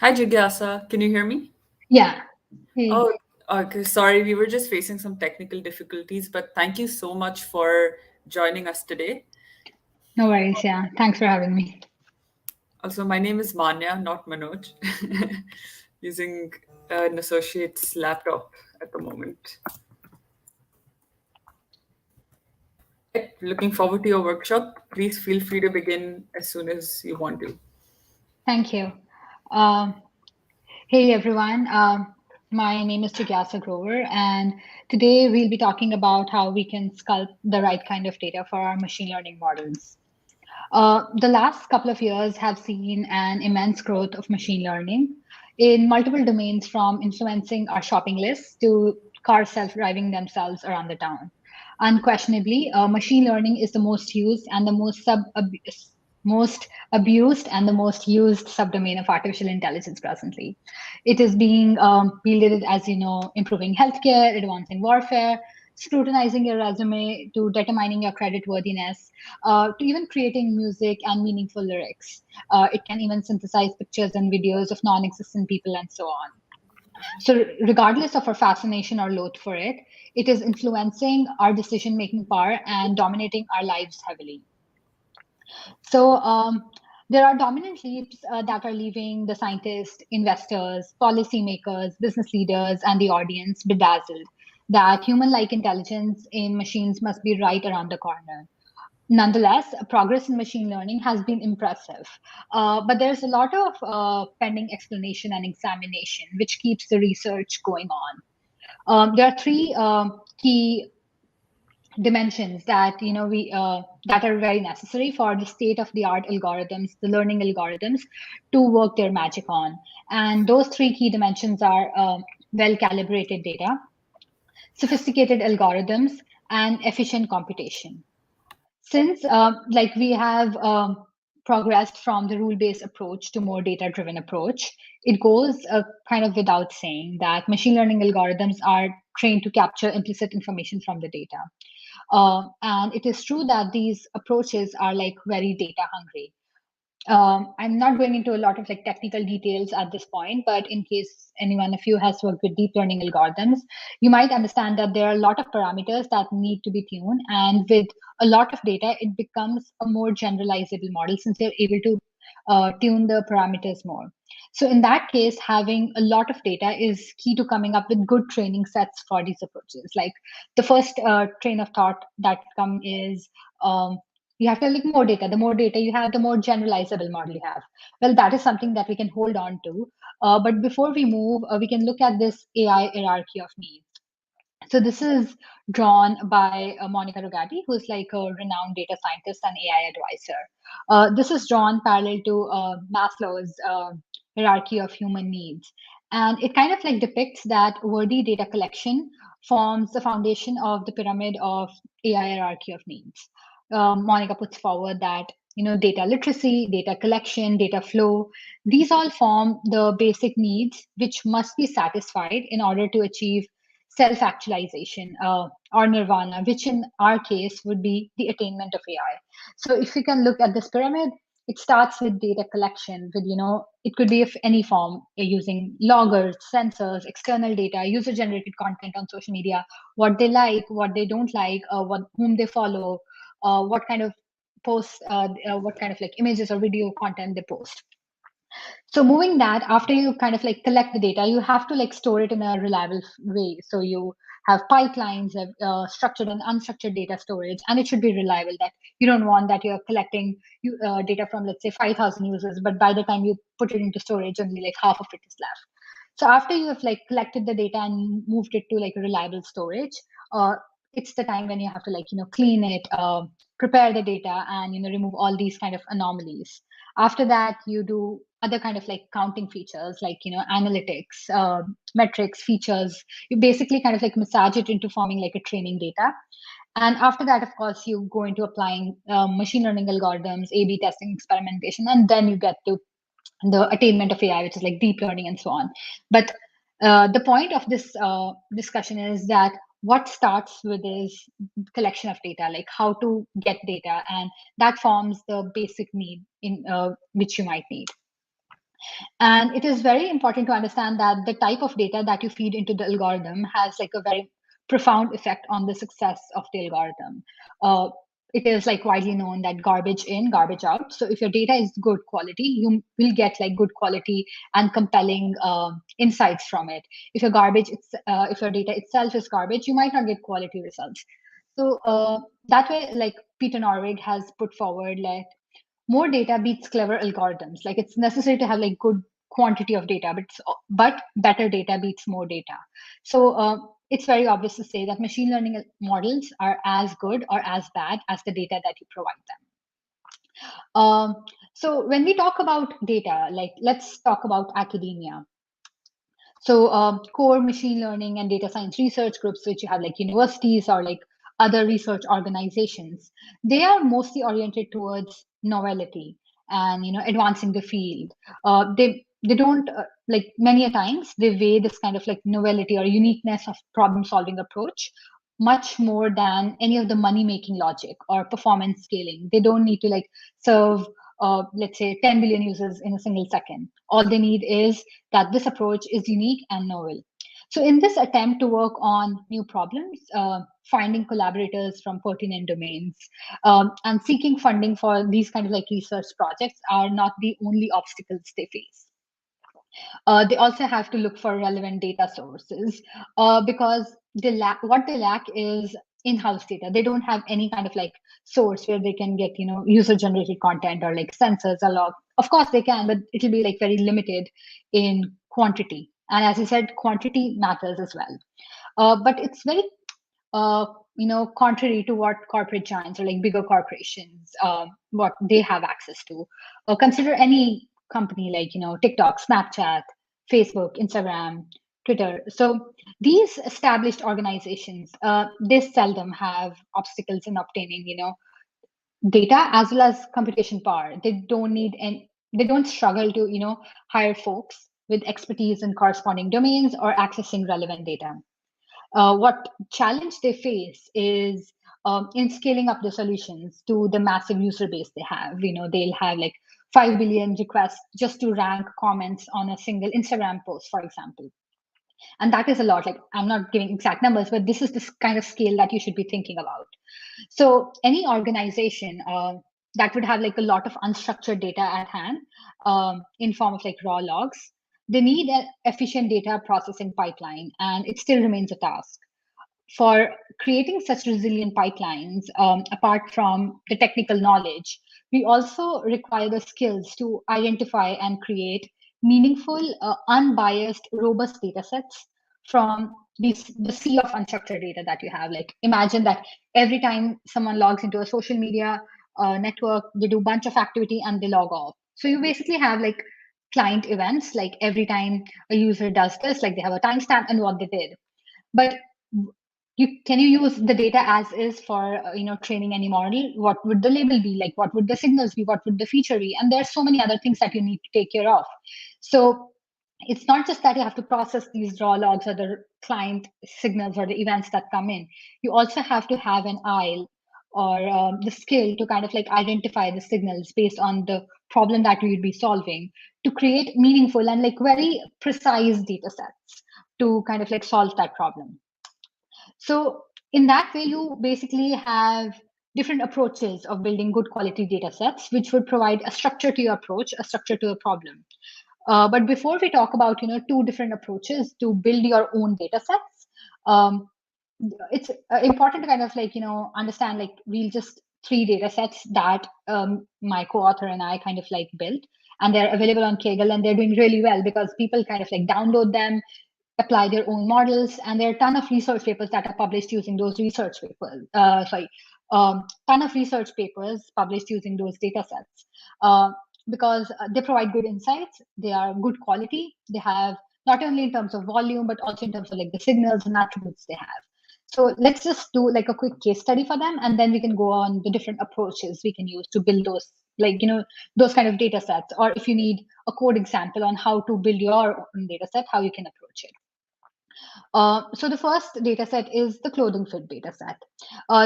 Hi, Jigyasa. Can you hear me? Yeah. Hey, Oh, okay. Sorry, we were just facing some technical difficulties, but thank you so much for joining us today. no worries. Yeah. Thanks for having me. Also, my name is Manya, not Manoj, using an associate's laptop at the moment. Looking forward to your workshop. Please feel free to begin as soon as you want to. Thank you. Um, hey, everyone. My name is Jigyasa Grover, and today we'll be talking about how we can sculpt the right kind of data for our machine learning models. The last couple of years have seen an immense growth of machine learning in multiple domains, from influencing our shopping lists to cars self-driving themselves around the town. Unquestionably, machine learning is the most used and the most abused and the most used subdomain of artificial intelligence presently. It is being wielded as improving healthcare, advancing warfare, scrutinizing your resume, to determining your credit worthiness, to even creating music and meaningful lyrics. It can even synthesize pictures and videos of non existent people and so on. So, regardless of our fascination or loath for it, it is influencing our decision making power and dominating our lives heavily. So, there are dominant leaps that are leaving the scientists, investors, policymakers, business leaders, and the audience bedazzled that human like intelligence in machines must be right around the corner. Nonetheless, progress in machine learning has been impressive, but there's a lot of pending explanation and examination, which keeps the research going on. There are three key dimensions that we that are very necessary for the state of the art algorithms, the learning algorithms, to work their magic on. And those three key dimensions are well calibrated data, sophisticated algorithms, and efficient computation. Since like we have progressed from the rule-based approach to more data-driven approach, it goes kind of without saying that machine learning algorithms are trained to capture implicit information from the data. And it is true that these approaches are like very data hungry. I'm not going into a lot of like technical details at this point, but in case anyone of you has worked with deep learning algorithms, you might understand that there are a lot of parameters that need to be tuned. And with a lot of data, it becomes a more generalizable model since you're able to tune the parameters more. So in that case, having a lot of data is key to coming up with good training sets for these approaches. Like the first train of thought that come is you have to look more data. The more data you have, the more generalizable model you have. Well, that is something that we can hold on to. But before we move, we can look at this AI hierarchy of needs. So this is drawn by Monica Rogati, who's like a renowned data scientist and AI advisor. This is drawn parallel to Maslow's hierarchy of human needs. And it kind of like depicts that worthy data collection forms the foundation of the pyramid of AI hierarchy of needs. Monica puts forward that data literacy, data collection, data flow, these all form the basic needs which must be satisfied in order to achieve self actualization or nirvana, which in our case would be the attainment of AI. So if you can look at this pyramid, it starts with data collection with it could be of any form, using loggers, sensors, external data, user generated content on social media, what they like, what they don't like, what whom they follow, what kind of posts, what kind of like images or video content they post. So moving that, after you kind of like collect the data, you have to like store it in a reliable way. So you have pipelines, structured and unstructured data storage, and it should be reliable. That you don't want that you're collecting data from, let's say, 5,000 users, but by the time you put it into storage, only like half of it is left. So after you have like collected the data and moved it to like a reliable storage, uh, it's the time when you have to like clean it, prepare the data, and remove all these kind of anomalies. After that, you do other kind of like counting features, like analytics, metrics, features. You basically kind of like massage it into forming like a training data. And after that, of course, you go into applying machine learning algorithms, A/B testing, experimentation, and then you get to the attainment of AI, which is like deep learning and so on. But the point of this discussion is that what starts with is collection of data, like how to get data, and that forms the basic need in which you might need. And it is very important to understand that the type of data that you feed into the algorithm has like a very profound effect on the success of the algorithm. Uh, it is like widely known that garbage in, garbage out. So if your data is good quality, you will get like good quality and compelling insights from it. If your if your data itself is garbage, you might not get quality results. So that way, like Peter Norvig has put forward, like more data beats clever algorithms. Like it's necessary to have like good quantity of data, but better data beats more data. So it's very obvious to say that machine learning models are as good or as bad as the data that you provide them. So when we talk about data, like let's talk about academia. So core machine learning and data science research groups, which you have like universities or like other research organizations, they are mostly oriented towards novelty and advancing the field. They don't like many a times they weigh this kind of like novelty or uniqueness of problem solving approach much more than any of the money making logic or performance scaling. They don't need to like serve let's say 10 billion users in a single second. All they need is that this approach is unique and novel. So, in this attempt to work on new problems, finding collaborators from pertinent domains, and seeking funding for these kind of like research projects are not the only obstacles they face. They also have to look for relevant data sources because what they lack is in-house data. They don't have any kind of like source where they can get user-generated content or like sensors or log. Of course they can, but it'll be like very limited in quantity. And as you said, quantity matters as well. But it's very contrary to what corporate giants or like bigger corporations, what they have access to. Consider any company like, TikTok, Snapchat, Facebook, Instagram, Twitter. So these established organizations, they seldom have obstacles in obtaining, data as well as computation power. They don't struggle to, hire folks with expertise in corresponding domains or accessing relevant data. What challenge they face is in scaling up the solutions to the massive user base they have. They'll have like 5 billion requests just to rank comments on a single Instagram post, for example. And that is a lot. Like, I'm not giving exact numbers, but this is this kind of scale that you should be thinking about. So any organization that would have like a lot of unstructured data at hand in form of like raw logs, they need an efficient data processing pipeline, and it still remains a task. For creating such resilient pipelines, apart from the technical knowledge, we also require the skills to identify and create meaningful, unbiased, robust data sets from the sea of unstructured data that you have. Like imagine that every time someone logs into a social media network, they do a bunch of activity and they log off. So you basically have like client events, like every time a user does this, like they have a timestamp and what they did. But can you use the data as is for training any model? What would the label be like? What would the signals be? What would the feature be? And there's so many other things that you need to take care of. So it's not just that you have to process these raw logs or the client signals or the events that come in. You also have to have an eye or the skill to kind of like identify the signals based on the problem that you would be solving to create meaningful and like very precise data sets to kind of like solve that problem. So in that way, you basically have different approaches of building good quality data sets, which would provide a structure to your approach, a structure to a problem. But before we talk about two different approaches to build your own data sets, um, it's important to kind of like understand like we'll just three data sets that my co-author and I kind of like built, and they're available on Kaggle, and they're doing really well because people kind of like download them, apply their own models, and there are a ton of research papers that are published using those research papers. Ton of research papers published using those data sets because they provide good insights. They are good quality. They have not only in terms of volume, but also in terms of like the signals and attributes they have. So let's just do like a quick case study for them, and then we can go on the different approaches we can use to build those, like, those kind of data sets. Or if you need a code example on how to build your own data set, how you can approach it. So the first data set is the clothing fit data set.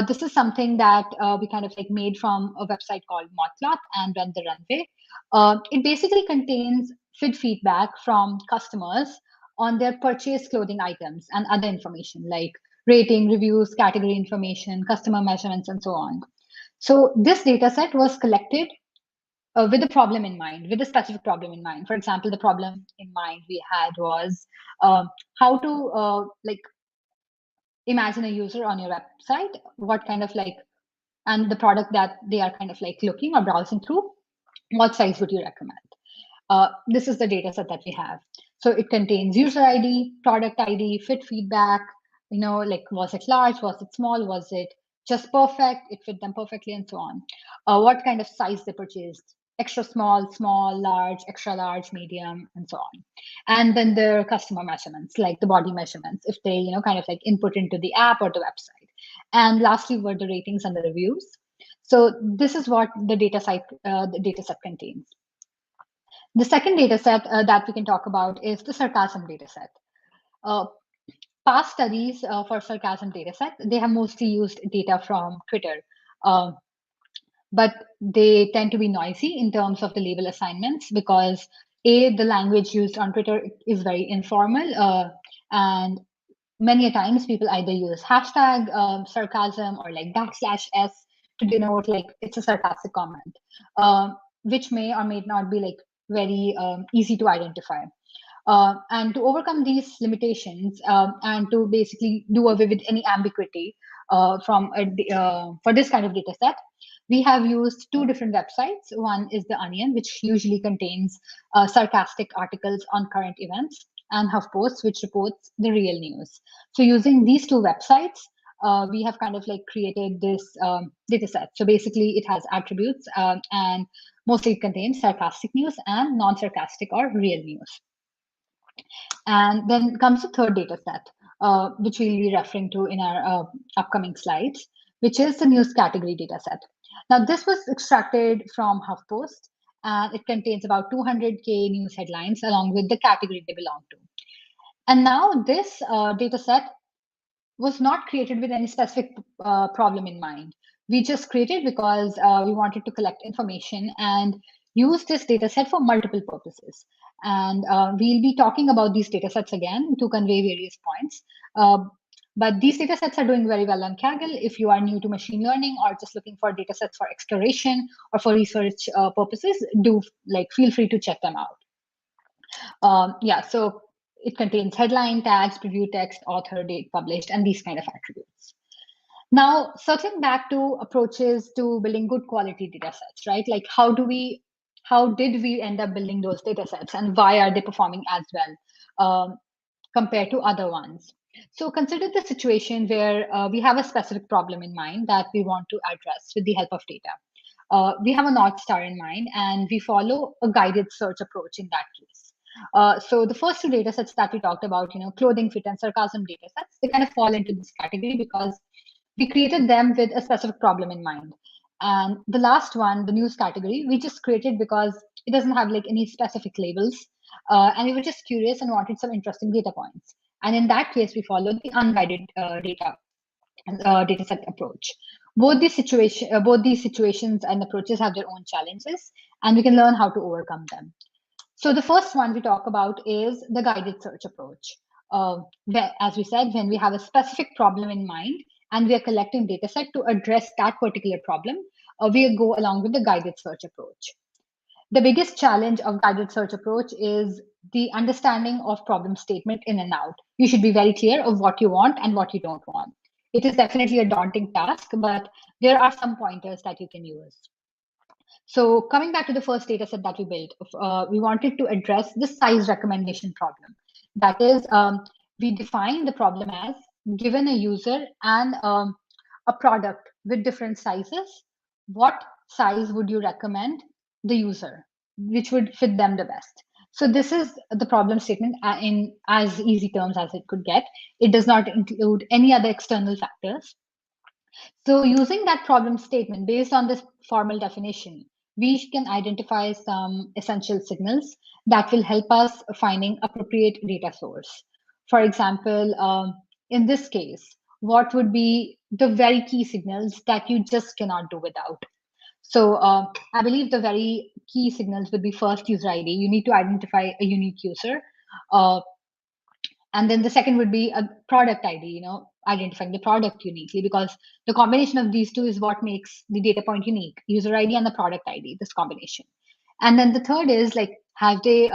This is something that we kind of like made from a website called Mothcloth and Run the Runway. It basically contains feed feedback from customers on their purchased clothing items and other information like rating, reviews, category information, customer measurements, and so on. So this data set was collected with a problem in mind, with a specific problem in mind. For example, the problem in mind we had was how to imagine a user on your website, what kind of and the product that they are kind of looking or browsing through, what size would you recommend? This is the data set that we have. So it contains user ID, product ID, fit feedback, was it large, was it small, was it just perfect, it fit them perfectly, and so on. What kind of size they purchased, extra small, small, large, extra large, medium, and so on. And then the customer measurements, like the body measurements, if they, kind of input into the app or the website. And lastly were the ratings and the reviews. So this is what the data set contains. The second data set that we can talk about is the sarcasm data set. Past studies for sarcasm data set, they have mostly used data from Twitter, but they tend to be noisy in terms of the label assignments because the language used on Twitter is very informal, and many a times people either use hashtag sarcasm or \s to denote it's a sarcastic comment, which may or may not be very easy to identify. And to overcome these limitations and to basically do away with any ambiguity for this kind of data set, we have used two different websites. One is The Onion, which usually contains sarcastic articles on current events, and HuffPost, which reports the real news. So using these two websites, we have kind of created this data set. So basically it has attributes and mostly it contains sarcastic news and non-sarcastic or real news. And then comes the third data set, which we'll be referring to in our upcoming slides, which is the news category data set. Now, this was extracted from HuffPost, and it contains about 200K news headlines along with the category they belong to. And now this data set was not created with any specific problem in mind. We just created because we wanted to collect information and use this data set for multiple purposes. And we'll be talking about these data sets again to convey various points. But these data sets are doing very well on Kaggle. If you are new to machine learning or just looking for data sets for exploration or for research purposes, do feel free to check them out. So it contains headline, tags, preview text, author, date published, and these kind of attributes. Now, circling back to approaches to building good quality data sets, right? How did we end up building those data sets, and why are they performing as well compared to other ones? So consider the situation where we have a specific problem in mind that we want to address with the help of data. We have a North Star in mind, and we follow a guided search approach in that case. So the first two data sets that we talked about, clothing, fit, and sarcasm data sets, they kind of fall into this category because we created them with a specific problem in mind. And the last one, the news category, we just created because it doesn't have any specific labels. And we were just curious and wanted some interesting data points. And in that case, we followed the unguided data set approach. Both these situations and approaches have their own challenges, and we can learn how to overcome them. So the first one we talk about is the guided search approach. As we said, when we have a specific problem in mind and we are collecting data set to address that particular problem, we go along with the guided search approach. The biggest challenge of guided search approach is the understanding of problem statement in and out. You should be very clear of what you want and what you don't want. It is definitely a daunting task, but there are some pointers that you can use. So coming back to the first data set that we built, we wanted to address the size recommendation problem. That is, we define the problem as given a user and a product with different sizes, what size would you recommend the user, which would fit them the best? So this is the problem statement in as easy terms as it could get. It does not include any other external factors. So using that problem statement based on this formal definition, we can identify some essential signals that will help us finding appropriate data source. For example, in this case, what would be the very key signals that you just cannot do without? So I believe the very key signals would be first user ID. You need to identify a unique user. Uh, and then the second would be a product ID, identifying the product uniquely, because the combination of these two is what makes the data point unique: user ID and the product ID, this combination. And then the third is like, have they,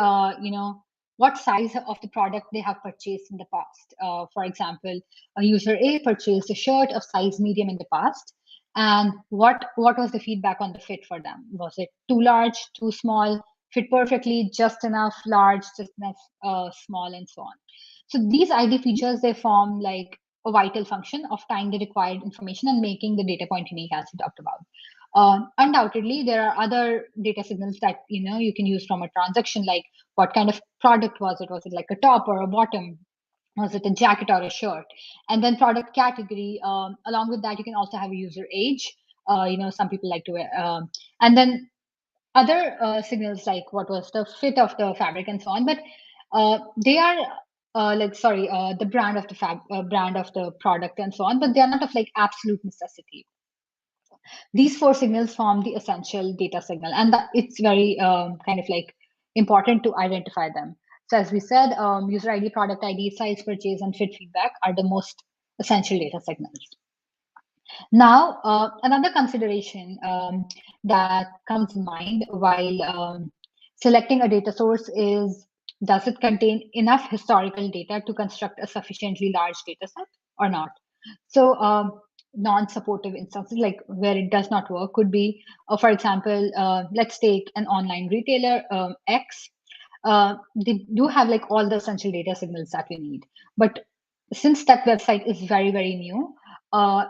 what size of the product they have purchased in the past. For example, a user A purchased a shirt of size medium in the past, and what was the feedback on the fit for them? Was it too large, too small, fit perfectly, just enough large, just enough small, and so on. So these ID features, they form like a vital function of tying the required information and making the data point unique, as we talked about. Undoubtedly, there are other data signals that you can use from a transaction, like what kind of product was it? Was it like a top or a bottom? Was it a jacket or a shirt? And then product category. Along with that, you can also have a user age. Some people like to wear. And then other signals like what was the fit of the fabric and so on. But they are the brand of the brand of the product and so on. But they are not of like absolute necessity. These four signals form the essential data signal, and that it's very kind of like important to identify them. So as we said, user ID, product ID, size, purchase, and fit feedback are the most essential data signals. Now, another consideration that comes in mind while selecting a data source is, does it contain enough historical data to construct a sufficiently large data set or not? So non-supportive instances, like where it does not work, could be, for example, let's take an online retailer, X. They do have like all the essential data signals that we need. But since that website is very, very new,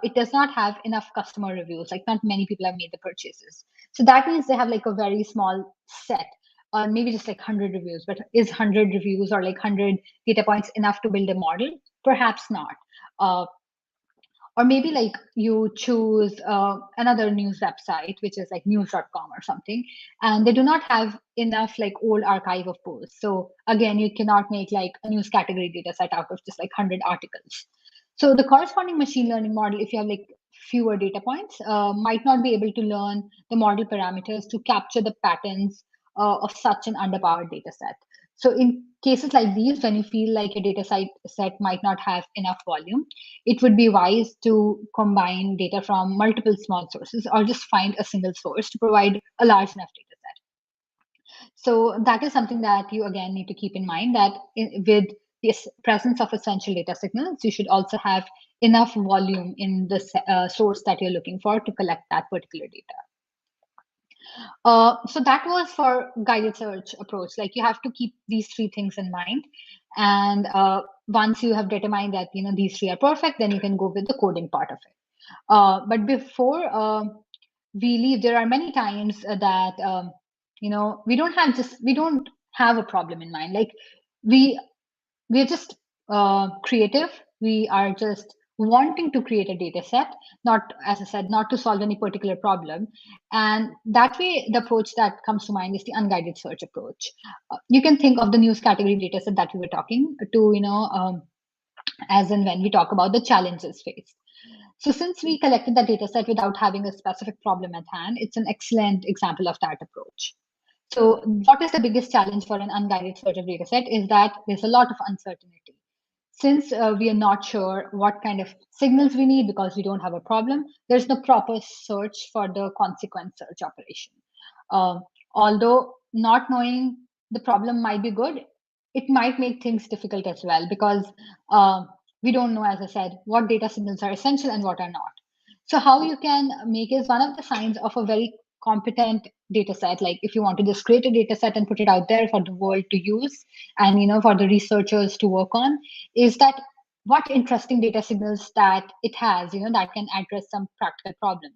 it does not have enough customer reviews. Like not many people have made the purchases. So that means they have like a very small set, or maybe just like 100 reviews. But is 100 reviews or like 100 data points enough to build a model? Perhaps not. Or maybe like you choose another news website, which is like news.com or something, and they do not have enough like old archive of posts. So again, you cannot make like a news category data set out of just like 100 articles. So the corresponding machine learning model, if you have like fewer data points, might not be able to learn the model parameters to capture the patterns of such an underpowered data set. So in cases like these, when you feel like your data set might not have enough volume, it would be wise to combine data from multiple small sources, or just find a single source to provide a large enough data set. So that is something that you again need to keep in mind, that with the presence of essential data signals, you should also have enough volume in the source that you're looking for to collect that particular data. So that was for guided search approach. Like you have to keep these three things in mind. And once you have determined that these three are perfect, then you can go with the coding part of it. But before we leave, there are many times that we don't have a problem in mind. Like we're just creative. We are just wanting to create a data set, not, as I said, not to solve any particular problem. And that way, the approach that comes to mind is the unguided search approach. You can think of the news category data set that we were talking to, as and when we talk about the challenges faced. So since we collected the data set without having a specific problem at hand, it's an excellent example of that approach. So what is the biggest challenge for an unguided search of data set is that there's a lot of uncertainty. Since we are not sure what kind of signals we need because we don't have a problem, there's no proper search for the consequence search operation. Although not knowing the problem might be good, it might make things difficult as well, because we don't know, as I said, what data signals are essential and what are not. So how you can make is one of the signs of a very competent data set. Like if you want to just create a data set and put it out there for the world to use, and for the researchers to work on, is that what interesting data signals that it has, that can address some practical problems,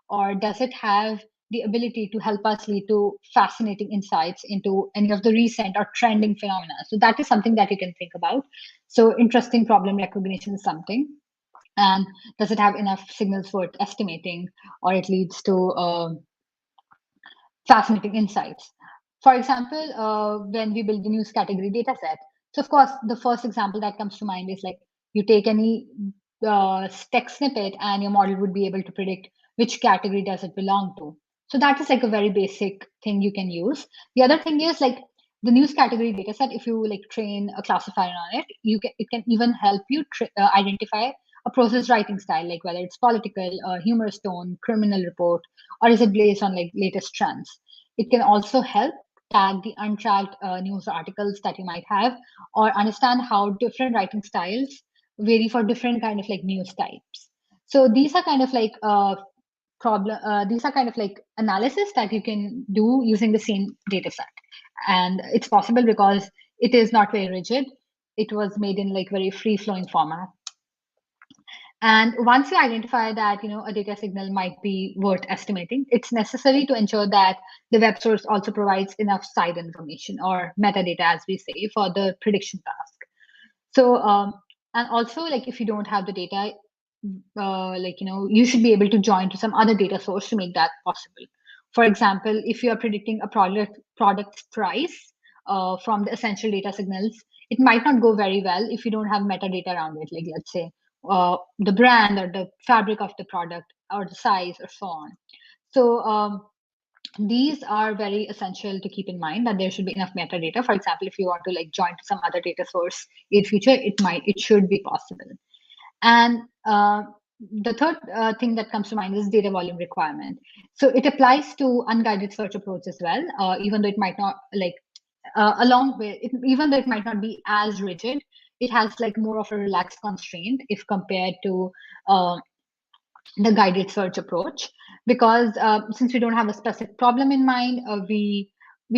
or does it have the ability to help us lead to fascinating insights into any of the recent or trending phenomena. So that is something that you can think about. So interesting problem recognition is something. And does it have enough signals for it estimating, or it leads to fascinating insights? For example, when we build the news category data set, so of course, the first example that comes to mind is like you take any text snippet and your model would be able to predict which category does it belong to. So that is like a very basic thing you can use. The other thing is like the news category dataset. If you like train a classifier on it, it can even help you identify a process writing style, like whether it's political, humorous tone, criminal report, or is it based on like latest trends. It can also help tag the untracked news articles that you might have, or understand how different writing styles vary for different kind of like news types. So these are kind of like these are kind of like analysis that you can do using the same data set, and it's possible because it is not very rigid. It was made in like very free flowing format. And once you identify that a data signal might be worth estimating, it's necessary to ensure that the web source also provides enough side information, or metadata as we say, for the prediction task. So and also, like, if you don't have the data, you should be able to join to some other data source to make that possible. For example, if you are predicting a product's price from the essential data signals, it might not go very well if you don't have metadata around it, like let's say the brand or the fabric of the product or the size or so on. So these are very essential to keep in mind, that there should be enough metadata. For example, if you want to like join to some other data source in future, it should be possible. And the third thing that comes to mind is data volume requirement. So it applies to unguided search approach as well, even though it might not like along with it, even though it might not be as rigid, it has like more of a relaxed constraint if compared to the guided search approach, because since we don't have a specific problem in mind, we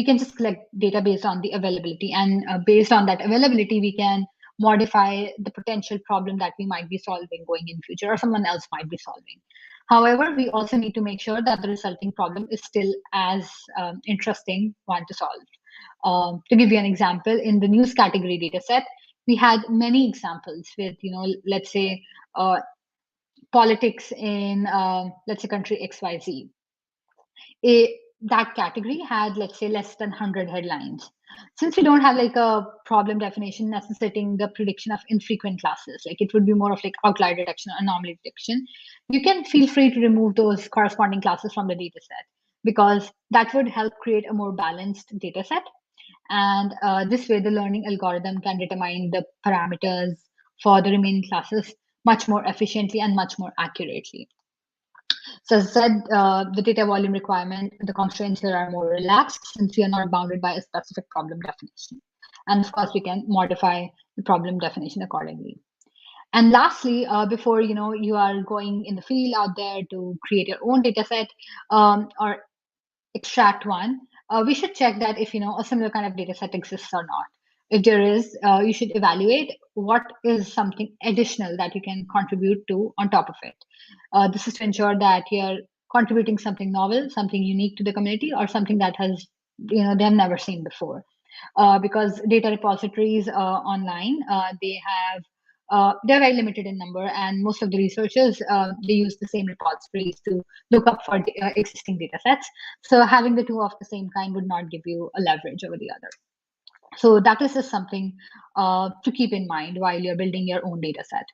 can just collect data based on the availability, and based on that availability we can modify the potential problem that we might be solving going in future, or someone else might be solving. However, we also need to make sure that the resulting problem is still as interesting one to solve. To give you an example, in the news category dataset, we had many examples with, let's say, politics in, let's say, country XYZ. That category had, let's say, less than 100 headlines. Since we don't have like a problem definition necessitating the prediction of infrequent classes, like it would be more of like outlier detection or anomaly detection, you can feel free to remove those corresponding classes from the data set, because that would help create a more balanced data set. And this way, the learning algorithm can determine the parameters for the remaining classes much more efficiently and much more accurately. So as I said, the data volume requirement, the constraints here are more relaxed since we are not bounded by a specific problem definition. And of course, we can modify the problem definition accordingly. And lastly, before you are going in the field out there to create your own data set or extract one, we should check that if a similar kind of data set exists or not. If there is, you should evaluate what is something additional that you can contribute to on top of it. This is to ensure that you're contributing something novel, something unique to the community, or something that has they have never seen before. Because data repositories online, they're very limited in number, and most of the researchers they use the same repositories to look up for existing data sets. So having the two of the same kind would not give you a leverage over the other. So that is just something to keep in mind while you're building your own data set.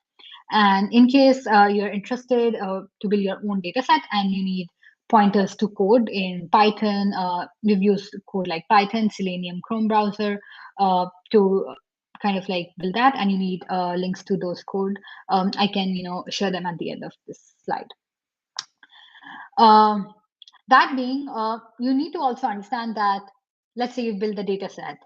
And in case you're interested to build your own data set and you need pointers to code in Python, we've used code like Python, Selenium, Chrome browser to kind of like build that, and you need links to those code. I can share them at the end of this slide. That being, you need to also understand that, let's say you build the data set,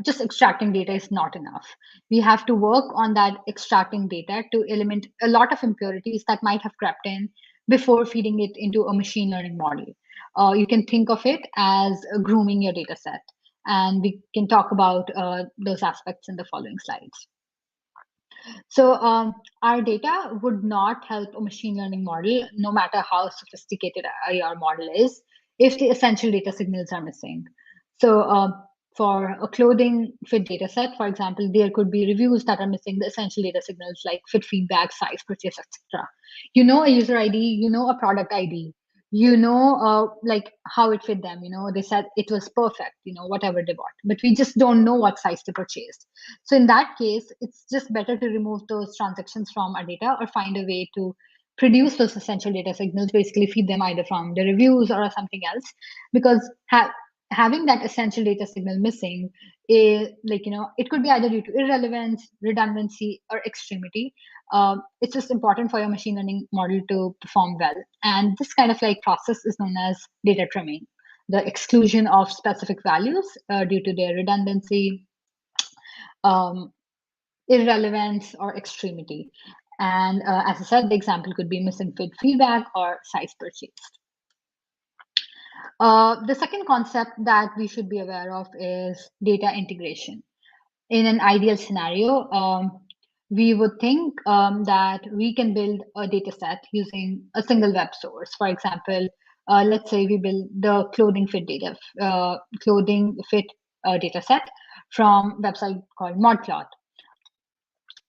just extracting data is not enough. We have to work on that extracting data to eliminate a lot of impurities that might have crept in before feeding it into a machine learning model. You can think of it as grooming your data set. And we can talk about those aspects in the following slides. So our data would not help a machine learning model, no matter how sophisticated your model is, if the essential data signals are missing. So for a clothing fit data set, for example, there could be reviews that are missing the essential data signals like fit feedback, size, purchase, etc. A user ID, a product ID, like how it fit them. They said it was perfect, whatever they bought, but we just don't know what size they purchased. So in that case, it's just better to remove those transactions from our data or find a way to produce those essential data signals, basically feed them either from the reviews or something else, because having that essential data signal missing is like, it could be either due to irrelevance, redundancy, or extremity. It's just important for your machine learning model to perform well. And this kind of like process is known as data trimming, the exclusion of specific values due to their redundancy, irrelevance, or extremity. And as I said, the example could be missing fit feedback or size purchased. The second concept that we should be aware of is data integration. In an ideal scenario, we would think that we can build a data set using a single web source. For example, let's say we build the clothing fit data set from a website called ModCloth.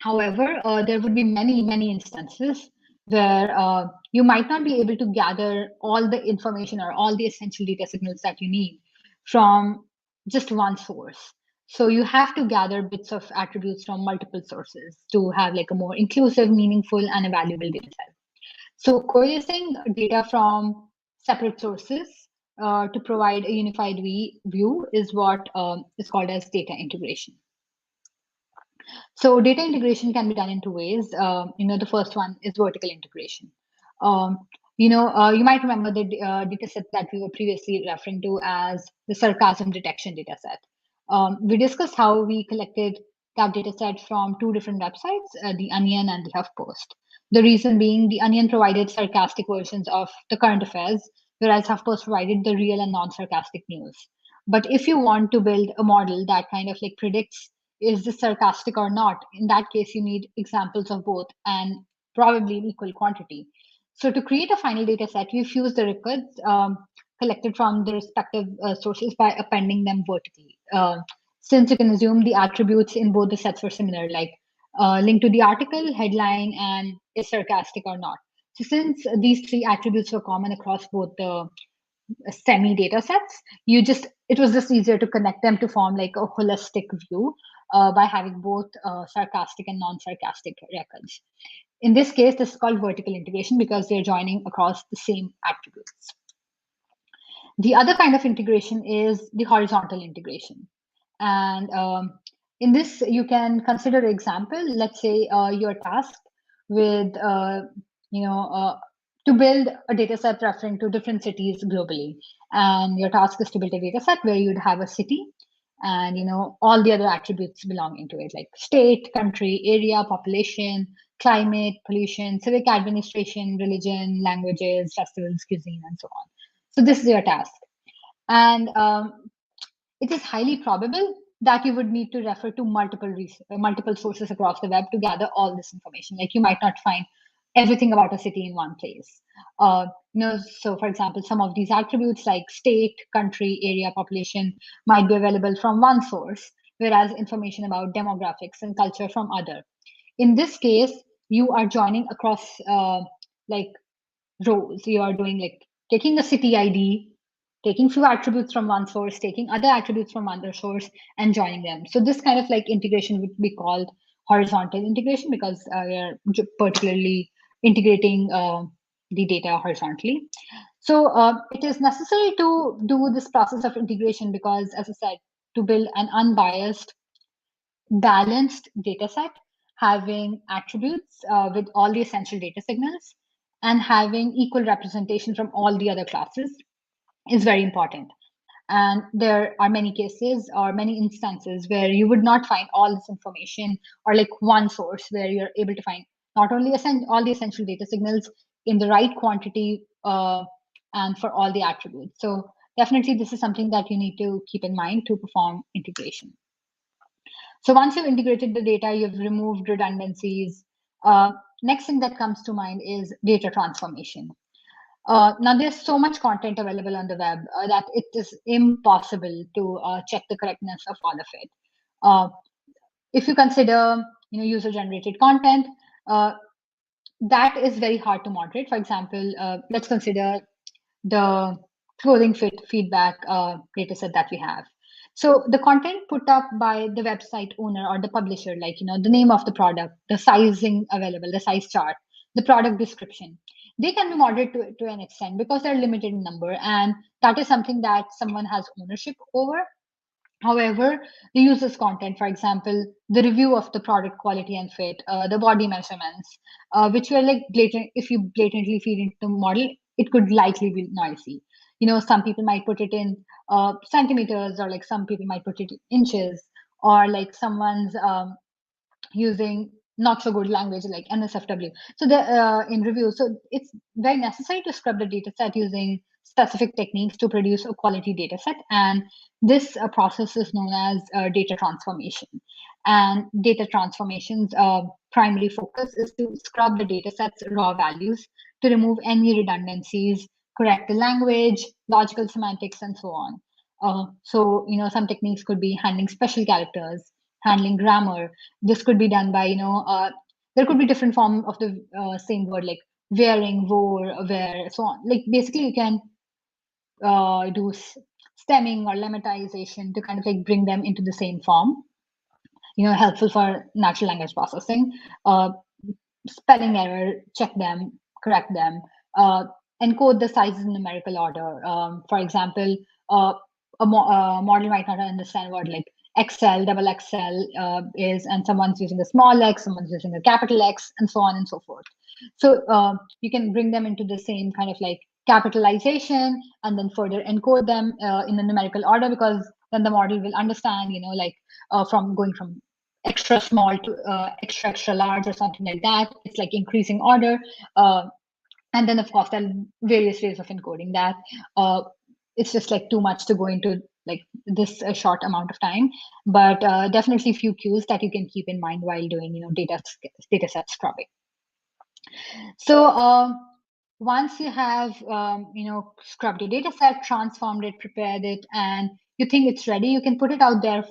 However, there would be many instances where you might not be able to gather all the information or all the essential data signals that you need from just one source. So you have to gather bits of attributes from multiple sources to have like a more inclusive, meaningful, and a valuable data set. So coalescing data from separate sources to provide a unified view is what is called as data integration. So data integration can be done in two ways. The first one is vertical integration. You might remember the data set that we were previously referring to as the sarcasm detection data set. We discussed how we collected that data set from two different websites, the Onion and the HuffPost. The reason being, the Onion provided sarcastic versions of the current affairs, whereas HuffPost provided the real and non-sarcastic news. But if you want to build a model that kind of like predicts is this sarcastic or not, in that case, you need examples of both and probably in equal quantity. So to create a final data set, we fuse the records collected from the respective sources by appending them vertically. Since you can assume the attributes in both the sets were similar, like link to the article, headline, and is sarcastic or not. So since these three attributes were common across both the semi data sets, it was just easier to connect them to form like a holistic view by having both sarcastic and non-sarcastic records. In this case, this is called vertical integration because they're joining across the same attributes. The other kind of integration is the horizontal integration. And in this, you can consider an example. Let's say you're tasked with, to build a data set referring to different cities globally. And your task is to build a data set where you'd have a city and all the other attributes belonging to it, like state, country, area, population, climate, pollution, civic administration, religion, languages, festivals, cuisine, and so on. So this is your task. And it is highly probable that you would need to refer to multiple sources across the web to gather all this information. Like you might not find everything about a city in one place. So for example, some of these attributes like state, country, area, population might be available from one source, whereas information about demographics and culture from other. In this case, you are joining across like rows. You are doing like taking a city ID, taking few attributes from one source, taking other attributes from other source, and joining them. So this kind of like integration would be called horizontal integration because we're particularly integrating the data horizontally. So it is necessary to do this process of integration because, as I said, to build an unbiased, balanced data set, having attributes with all the essential data signals, and having equal representation from all the other classes is very important. And there are many cases or many instances where you would not find all this information or like one source where you're able to find not only all the essential data signals in the right quantity and for all the attributes. So definitely this is something that you need to keep in mind to perform integration. So once you've integrated the data, you've removed redundancies. Next thing that comes to mind is data transformation. Now, there's so much content available on the web that it is impossible to check the correctness of all of it. If you consider user-generated content, that is very hard to moderate. For example, let's consider the clothing fit feedback data set that we have. So the content put up by the website owner or the publisher, like the name of the product, the sizing available, the size chart, the product description. They can be moderate to an extent because they're limited in number, and that is something that someone has ownership over. However, the user's content, for example, the review of the product quality and fit, the body measurements, which were like blatant, if you blatantly feed into the model, it could likely be noisy. Some people might put it in centimeters, or like some people might put it in inches, or like someone's using not so good language like NSFW. So the in review, so it's very necessary to scrub the data set using specific techniques to produce a quality data set. And this process is known as data transformation. And data transformation's primary focus is to scrub the data set's raw values to remove any redundancies, correct the language, logical semantics, and so on. So, some techniques could be handling special characters, handling grammar. This could be done by, there could be different form of the same word, like wearing, wore, wear, so on. Like basically, you can do stemming or lemmatization to kind of like bring them into the same form. Helpful for natural language processing. Spelling error, check them, correct them, encode the sizes in numerical order. For example, a model might not understand what like XL, double XL is, and someone's using a small x, someone's using a capital X, and so on and so forth. So you can bring them into the same kind of like capitalization and then further encode them in a numerical order, because then the model will understand, like from going from extra small to extra large or something like that. It's like increasing order. And then, of course, there are various ways of encoding that. It's just like too much to go into like this short amount of time, but definitely a few cues that you can keep in mind while doing, data set scrubbing. So once you have, scrubbed your data set, transformed it, prepared it, and you think it's ready, you can put it out there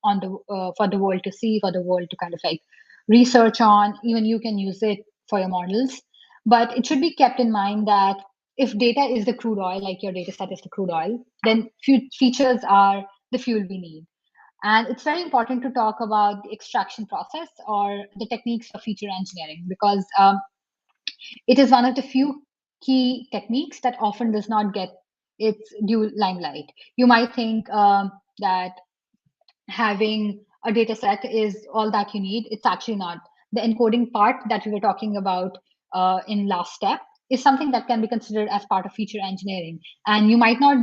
on the for the world to see, for the world to kind of like research on. Even you can use it for your models, but it should be kept in mind that if data is the crude oil, like your data set is the crude oil, then features are the fuel we need. And it's very important to talk about the extraction process or the techniques of feature engineering, because it is one of the few key techniques that often does not get its due limelight. You might think that having a data set is all that you need. It's actually not. The encoding part that we were talking about in last step is something that can be considered as part of feature engineering. And you might not,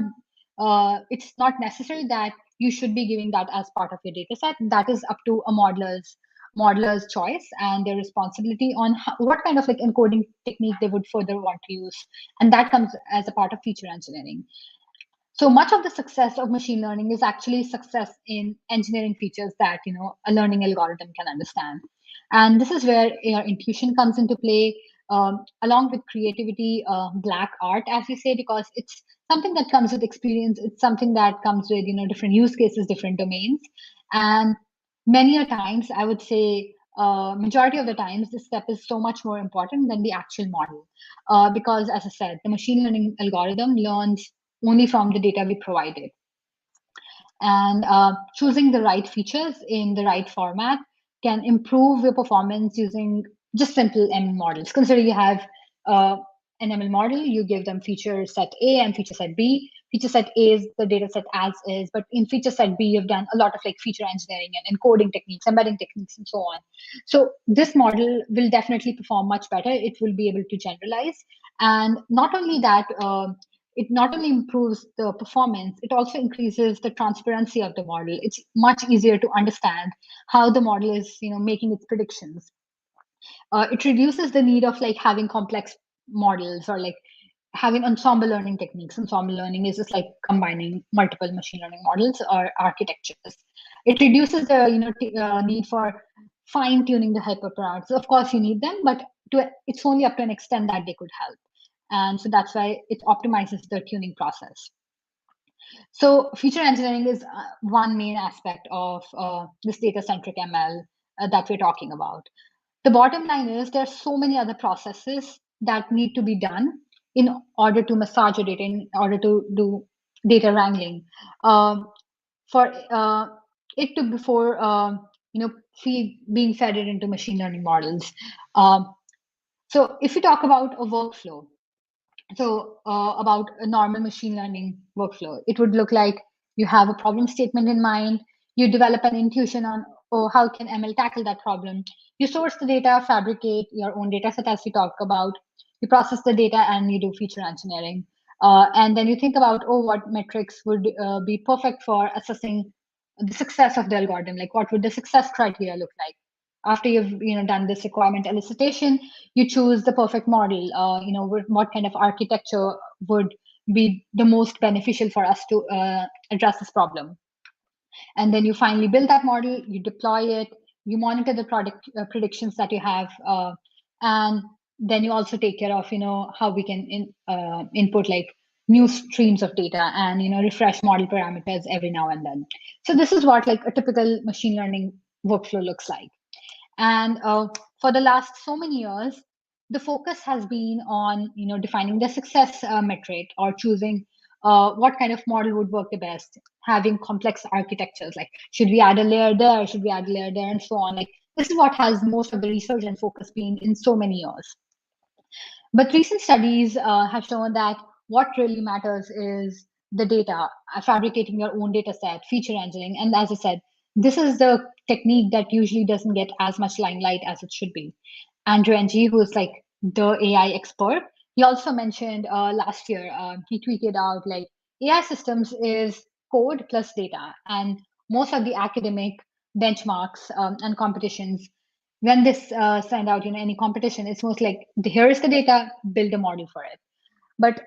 it's not necessary that you should be giving that as part of your data set. That is up to a modeler's choice and their responsibility on what kind of like encoding technique they would further want to use. And that comes as a part of feature engineering. So much of the success of machine learning is actually success in engineering features that a learning algorithm can understand. And this is where your intuition comes into play, along with creativity, black art, as we say, because it's something that comes with experience. It's something that comes with different use cases, different domains, and many a times, I would say, majority of the times, this step is so much more important than the actual model, because, as I said, the machine learning algorithm learns only from the data we provided. And choosing the right features in the right format can improve your performance using just simple ML models. Consider you have an ML model, you give them feature set A and feature set B. Feature set A is the data set as is, but in feature set B, you've done a lot of like feature engineering and encoding techniques, embedding techniques, and so on. So this model will definitely perform much better. It will be able to generalize. And not only that, it not only improves the performance, it also increases the transparency of the model. It's much easier to understand how the model is, making its predictions. It reduces the need of like having complex models or like having ensemble learning techniques. Ensemble learning is just like combining multiple machine learning models or architectures. It reduces the need for fine tuning the hyperparameters. Of course, you need them, but it's only up to an extent that they could help. And so that's why it optimizes the tuning process. So feature engineering is one main aspect of this data-centric ML that we're talking about. The bottom line is there's so many other processes that need to be done in order to massage your data, in order to do data wrangling. For it to before being fed it into machine learning models. So if you talk about a workflow, about a normal machine learning workflow, it would look like you have a problem statement in mind, you develop an intuition on, oh, how can ML tackle that problem? You source the data, fabricate your own data set as we talked about, you process the data, and you do feature engineering. And then you think about, oh, what metrics would be perfect for assessing the success of the algorithm? Like, what would the success criteria look like? After you've done this requirement elicitation, you choose the perfect model. What kind of architecture would be the most beneficial for us to address this problem? And then you finally build that model, you deploy it, you monitor the product predictions that you have, and then you also take care of how we can input like new streams of data and refresh model parameters every now and then. So this is what like a typical machine learning workflow looks like. And for the last so many years, the focus has been on defining the success metric, or choosing what kind of model would work the best, having complex architectures like should we add a layer there, should we add a layer there, and so on. Like this is what has most of the research and focus been in so many years. But recent studies have shown that what really matters is the data, fabricating your own data set, feature engineering. And as I said, this is the technique that usually doesn't get as much limelight as it should be. Andrew Ng, who is like the AI expert, he also mentioned last year, he tweeted out like AI systems is code plus data. And most of the academic benchmarks and competitions, when this send out any competition, it's most like here is the data, build a model for it. But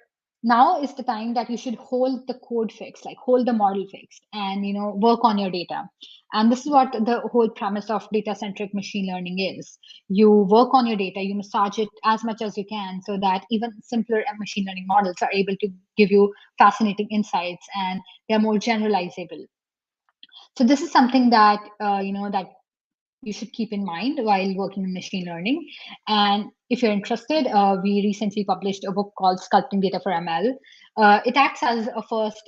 now is the time that you should hold the code fixed, like hold the model fixed, and work on your data. And this is what the whole premise of data centric machine learning is. You work on your data, you massage it as much as you can, so that even simpler machine learning models are able to give you fascinating insights, and they're more generalizable. So this is something that that you should keep in mind while working in machine learning. And if you're interested, we recently published a book called Sculpting Data for ML. It acts as a first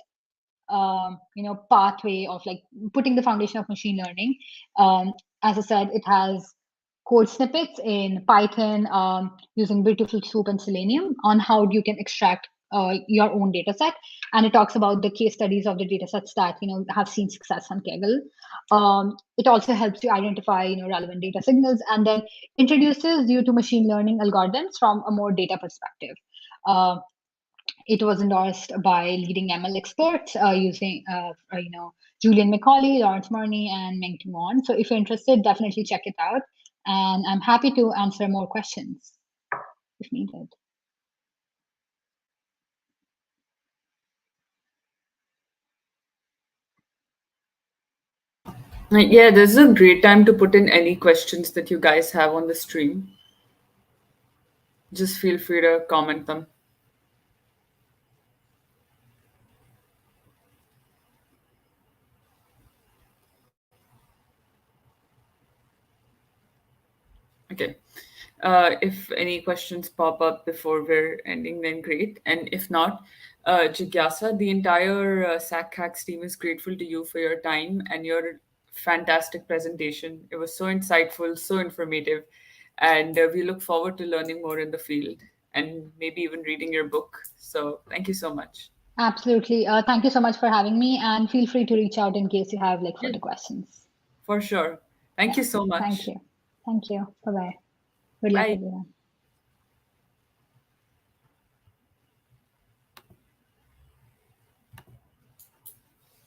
pathway of like putting the foundation of machine learning. As I said, it has code snippets in Python, using Beautiful Soup and Selenium, on how you can extract your own data set. And it talks about the case studies of the data sets that have seen success on Kaggle. It also helps you identify relevant data signals, and then introduces you to machine learning algorithms from a more data perspective. It was endorsed by leading ML experts, using Julian Macaulay, Lawrence Murney, and Meng Won. So if you're interested, definitely check it out. And I'm happy to answer more questions if needed. Yeah, this is a great time to put in any questions that you guys have on the stream. Just feel free to comment them. Okay. If any questions pop up before we're ending, then great. And if not, Jigyasa, the entire SacHacks team is grateful to you for your time and your fantastic presentation. It was so insightful, so informative, and we look forward to learning more in the field and maybe even reading your book. So thank you so much. Absolutely. Thank you so much for having me, and feel free to reach out in case you have like further questions. For sure. Thank you so much. Thank you. Thank you. Bye-bye. Good luck, Bye. everyone.